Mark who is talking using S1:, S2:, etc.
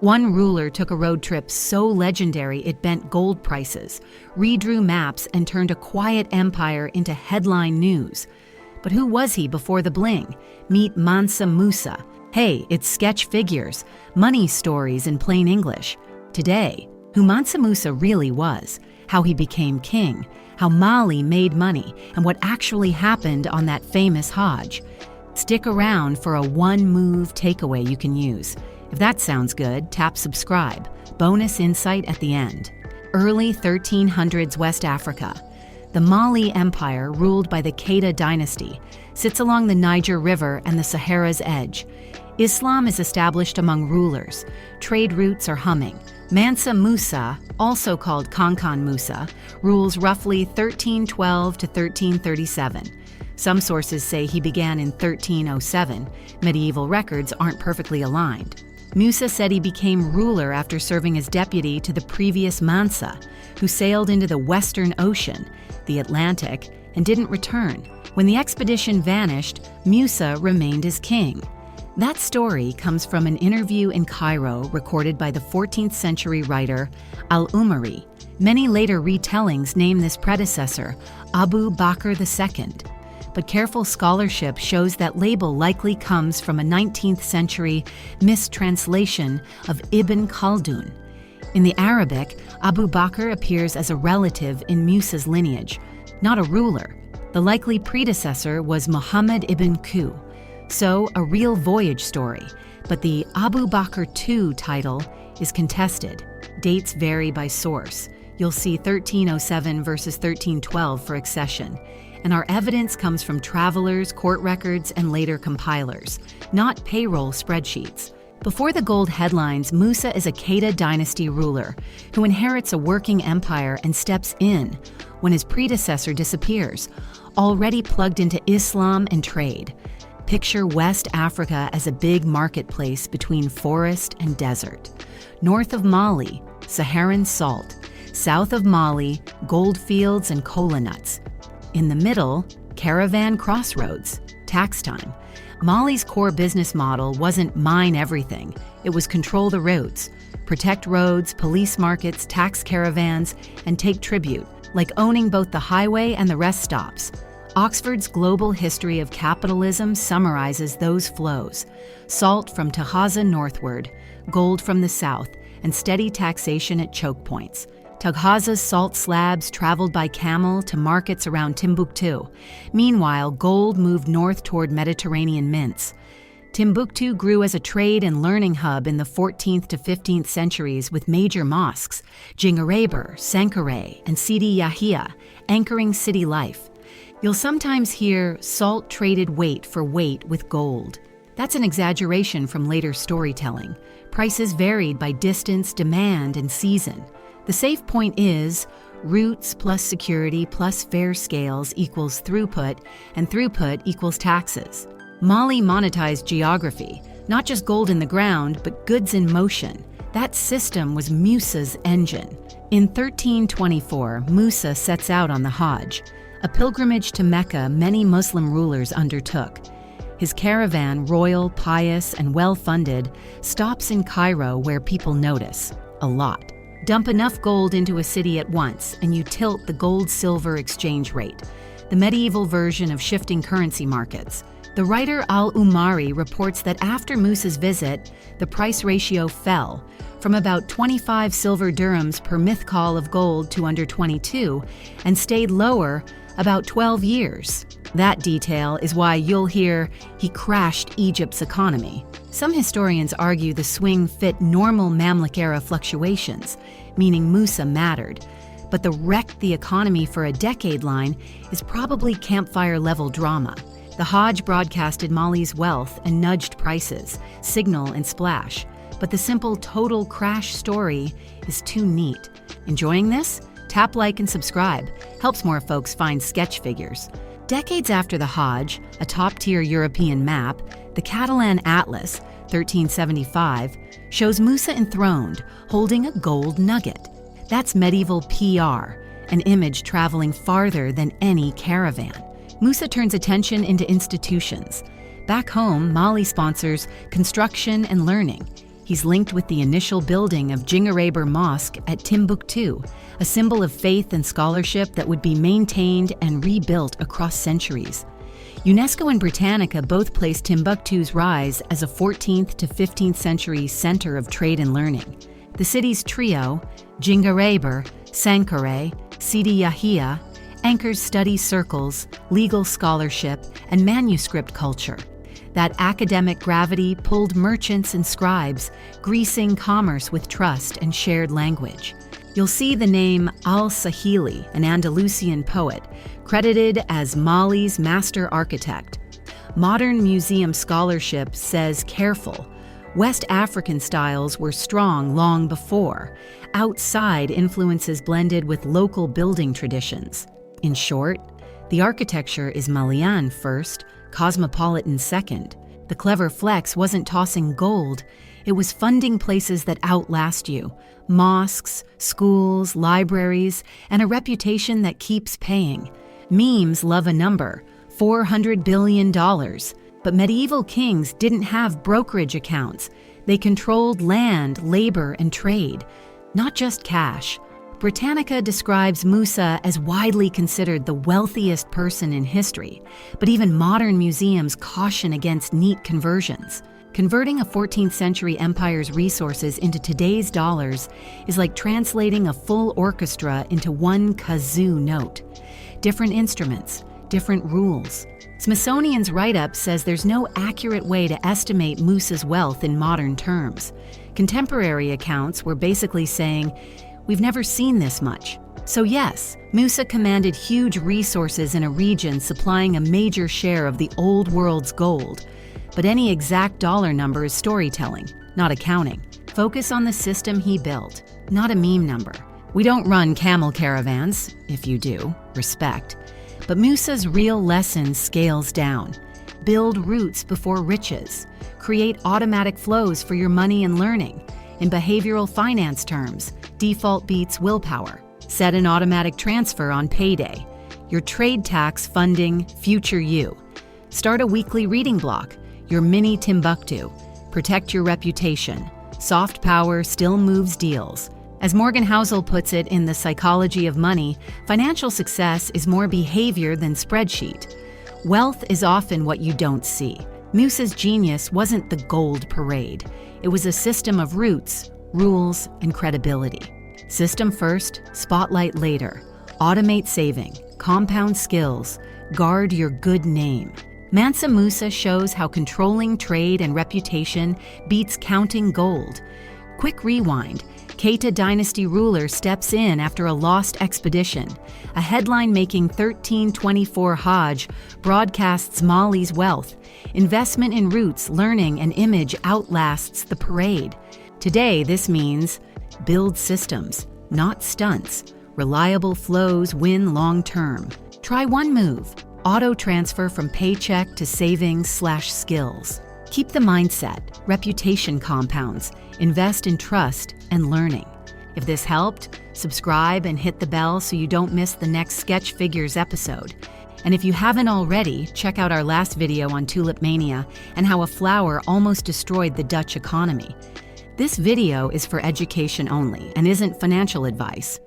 S1: One ruler took a road trip so legendary it bent gold prices, redrew maps, and turned a quiet empire into headline news. But who was he before the bling? Meet Mansa Musa. Hey, it's sketch figures, money stories in plain English. Today, who Mansa Musa really was, how he became king, how Mali made money, and what actually happened on that famous Hajj. Stick around for a one-move takeaway you can use. If that sounds good, tap subscribe. Bonus insight at the end. Early 1300s West Africa. The Mali Empire, ruled by the Keita dynasty, sits along the Niger River and the Sahara's edge. Islam is established among rulers. Trade routes are humming. Mansa Musa, also called Kankan Musa, rules roughly 1312 to 1337. Some sources say he began in 1307. Medieval records aren't perfectly aligned. Musa said he became ruler after serving as deputy to the previous Mansa, who sailed into the Western Ocean, the Atlantic, and didn't return. When the expedition vanished, Musa remained as king. That story comes from an interview in Cairo recorded by the 14th century writer Al-Umari. Many later retellings name this predecessor Abu Bakr II. But careful scholarship shows that label likely comes from a 19th century mistranslation of Ibn Khaldun. In the Arabic, Abu Bakr appears as a relative in Musa's lineage, not a ruler. The likely predecessor was Muhammad ibn Ku, so a real voyage story, but the Abu Bakr II title is contested. Dates vary by source. You'll see 1307 versus 1312 for accession. And our evidence comes from travelers, court records, and later compilers, not payroll spreadsheets. Before the gold headlines, Musa is a Keita dynasty ruler who inherits a working empire and steps in when his predecessor disappears, already plugged into Islam and trade. Picture West Africa as a big marketplace between forest and desert. North of Mali, Saharan salt. South of Mali, gold fields and cola nuts. In the middle, caravan crossroads, tax time. Mali's core business model wasn't mine everything. It was control the roads, protect roads, police markets, tax caravans, and take tribute, like owning both the highway and the rest stops. Oxford's Global History of Capitalism summarizes those flows. Salt from Tahaza northward, gold from the south, and steady taxation at choke points. Taghaza's salt slabs traveled by camel to markets around Timbuktu. Meanwhile, gold moved north toward Mediterranean mints. Timbuktu grew as a trade and learning hub in the 14th to 15th centuries with major mosques, Djinguereber, Sankore, and Sidi Yahia, anchoring city life. You'll sometimes hear salt traded weight for weight with gold. That's an exaggeration from later storytelling. Prices varied by distance, demand, and season. The safe point is, routes plus security plus fair scales equals throughput, and throughput equals taxes. Mali monetized geography, not just gold in the ground, but goods in motion. That system was Musa's engine. In 1324, Musa sets out on the Hajj, a pilgrimage to Mecca many Muslim rulers undertook. His caravan, royal, pious, and well-funded, stops in Cairo where people notice, a lot. Dump enough gold into a city at once, and you tilt the gold-silver exchange rate, the medieval version of shifting currency markets. The writer Al-Umari reports that after Musa's visit, the price ratio fell from about 25 silver dirhams per mithqal of gold to under 22, and stayed lower about 12 years. That detail is why you'll hear he crashed Egypt's economy. Some historians argue the swing fit normal Mamluk-era fluctuations, meaning Musa mattered. But the wrecked the economy for a decade line is probably campfire-level drama. The Hajj broadcasted Mali's wealth and nudged prices, signal and splash. But the simple total crash story is too neat. Enjoying this? Tap like and subscribe. Helps more folks find sketch figures. Decades after the Hajj, a top-tier European map, the Catalan Atlas, 1375, shows Musa enthroned, holding a gold nugget. That's medieval PR, an image traveling farther than any caravan. Musa turns attention into institutions. Back home, Mali sponsors construction and learning. He's linked with the initial building of Jingareber Mosque at Timbuktu, a symbol of faith and scholarship that would be maintained and rebuilt across centuries. UNESCO and Britannica both place Timbuktu's rise as a 14th to 15th century center of trade and learning. The city's trio, Jingareber, Sankore, Sidi Yahia, anchors study circles, legal scholarship, and manuscript culture. That academic gravity pulled merchants and scribes, greasing commerce with trust and shared language. You'll see the name Al-Sahili, an Andalusian poet, credited as Mali's master architect. Modern museum scholarship says careful. West African styles were strong long before. Outside influences blended with local building traditions. In short, the architecture is Malian first, cosmopolitan second. The clever flex wasn't tossing gold, it was funding places that outlast you. Mosques, schools, libraries, and a reputation that keeps paying. Memes love a number, $400 billion. But medieval kings didn't have brokerage accounts. They controlled land, labor, and trade, not just cash. Britannica describes Musa as widely considered the wealthiest person in history, but even modern museums caution against neat conversions. Converting a 14th century empire's resources into today's dollars is like translating a full orchestra into one kazoo note. Different instruments, different rules. Smithsonian's write-up says there's no accurate way to estimate Musa's wealth in modern terms. Contemporary accounts were basically saying, "We've never seen this much." So yes, Musa commanded huge resources in a region supplying a major share of the old world's gold. But any exact dollar number is storytelling, not accounting. Focus on the system he built, not a meme number. We don't run camel caravans. If you do, respect. But Musa's real lesson scales down. Build roots before riches. Create automatic flows for your money and learning. In behavioral finance terms, default beats willpower. Set an automatic transfer on payday. Your trade tax funding future you. Start a weekly reading block. Your mini Timbuktu. Protect your reputation. Soft power still moves deals. As Morgan Housel puts it in The Psychology of Money, financial success is more behavior than spreadsheet. Wealth is often what you don't see. Musa's genius wasn't the gold parade. It was a system of roots, rules, and credibility. System first, spotlight later. Automate saving, compound skills, guard your good name. Mansa Musa shows how controlling trade and reputation beats counting gold. Quick rewind. Keita dynasty ruler steps in after a lost expedition. A headline-making 1324 Hajj broadcasts Mali's wealth. Investment in roots, learning, and image outlasts the parade. Today, this means build systems, not stunts. Reliable flows win long-term. Try one move. Auto transfer from paycheck to savings/skills. Keep the mindset, reputation compounds, invest in trust and learning. If this helped, subscribe and hit the bell so you don't miss the next Sketch Figures episode. And if you haven't already, check out our last video on tulip mania and how a flower almost destroyed the Dutch economy. This video is for education only and isn't financial advice.